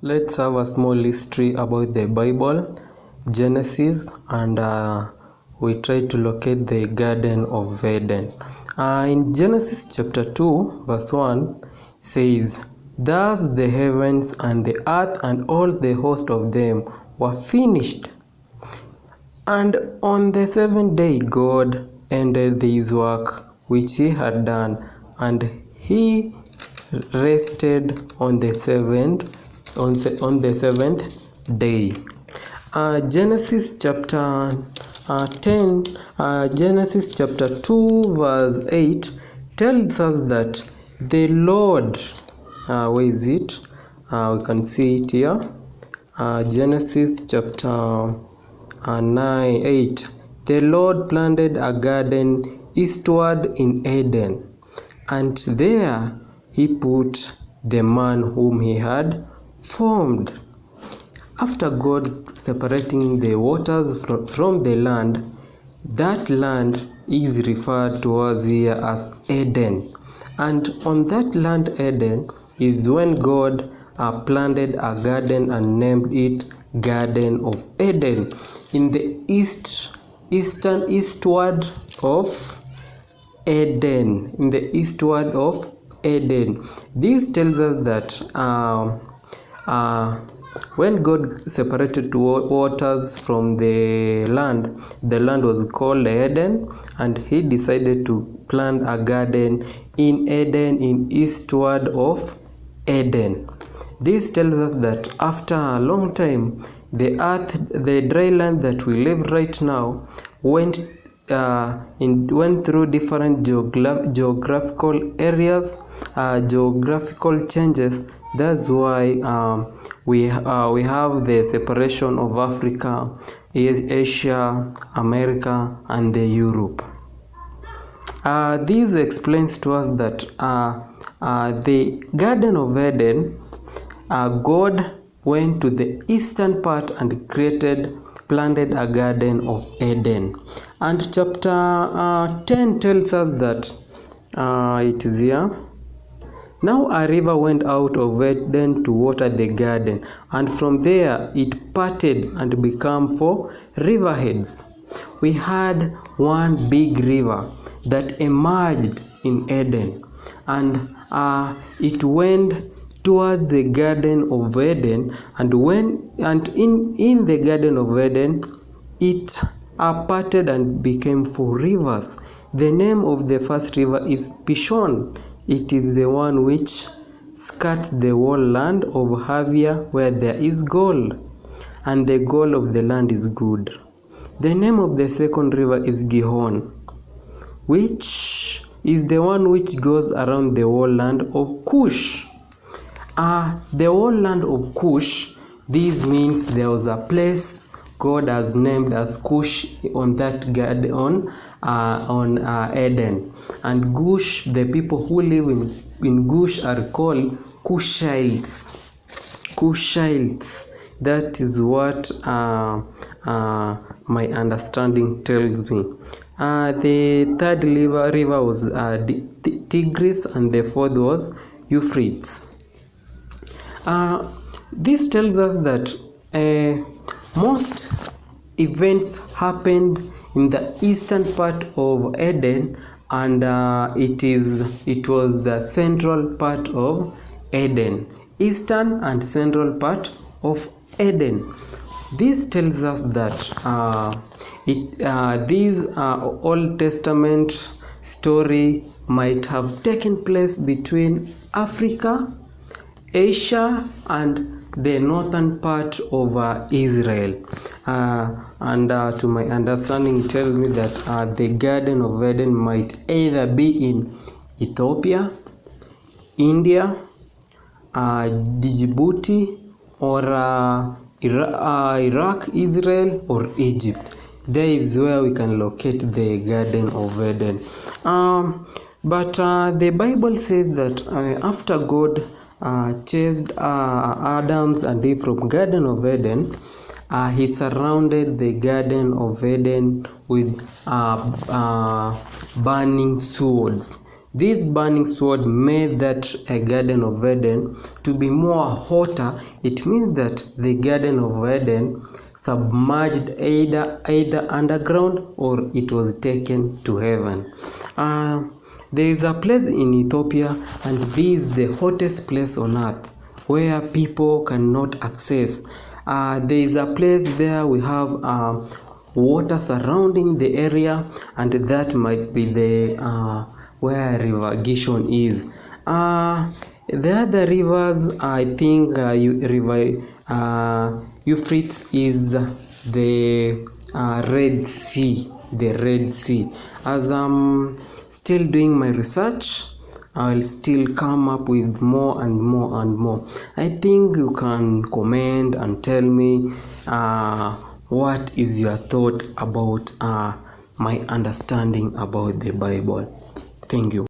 Let's have a small history about the Bible, Genesis, and we try to locate the Garden of Eden. In Genesis chapter 2, verse 1 says, "Thus the heavens and the earth and all the host of them were finished. And on the seventh day God ended his work which he had done, and he rested on the seventh day." Genesis chapter 10, Genesis chapter 2 verse 8 tells us that the Lord, where is it? We can see it here. Genesis chapter 8, the Lord planted a garden eastward in Eden, and there he put the man whom he had formed. After God separating the waters from the land, that land is referred to us here as Eden. And on that land Eden is when God planted a garden and named it Garden of Eden in the eastward of Eden. In the eastward of Eden. This tells us that when God separated waters from the land was called Eden, and he decided to plant a garden in Eden, in eastward of Eden. This tells us that after a long time, the earth, the dry land that we live right now, went through different geographical areas, geographical changes. That's why we have the separation of Africa, Asia, America, and the Europe. This explains to us that the Garden of Eden, God went to the eastern part and planted a Garden of Eden. And chapter 10 tells us that it is here. Now a river went out of Eden to water the garden, and from there it parted and became 4 riverheads. We had one big river that emerged in Eden, and it went towards the Garden of Eden, and in the Garden of Eden it parted and became 4 rivers. The name of the first river is Pishon. It is the one which skirts the whole land of Havia, where there is gold, and the gold of the land is good. The name of the second river is Gihon, which is the one which goes around the whole land of Cush. The whole land of Cush, this means there was a place God has named as Cush on that garden on Eden. And Cush, the people who live in Cush are called Cushites. Cushites. That is what my understanding tells me. The third river was Tigris, and the fourth was Euphrates. This tells us that most events happened in the eastern part of Eden, and it was the central part of Eden, eastern and central part of Eden. This tells us that this Old Testament story might have taken place between Africa, Asia, and the northern part of Israel. To my understanding, it tells me that the Garden of Eden might either be in Ethiopia, India, Djibouti, or Iraq, Israel, or Egypt. There is where we can locate the Garden of Eden. But the Bible says that after God chased Adams and Eve from Garden of Eden, he surrounded the Garden of Eden with burning swords. This burning sword made that Garden of Eden to be more hotter. It means that the Garden of Eden submerged either underground or it was taken to heaven. There is a place in Ethiopia, and this is the hottest place on earth where people cannot access. There is a place there we have water surrounding the area, and that might be the where River Gishon is. The other rivers, I think River Euphrates is the Red Sea. The Red Sea. As I'm still doing my research, I'll still come up with more and more and more. I think you can comment and tell me what is your thought about my understanding about the Bible. Thank you.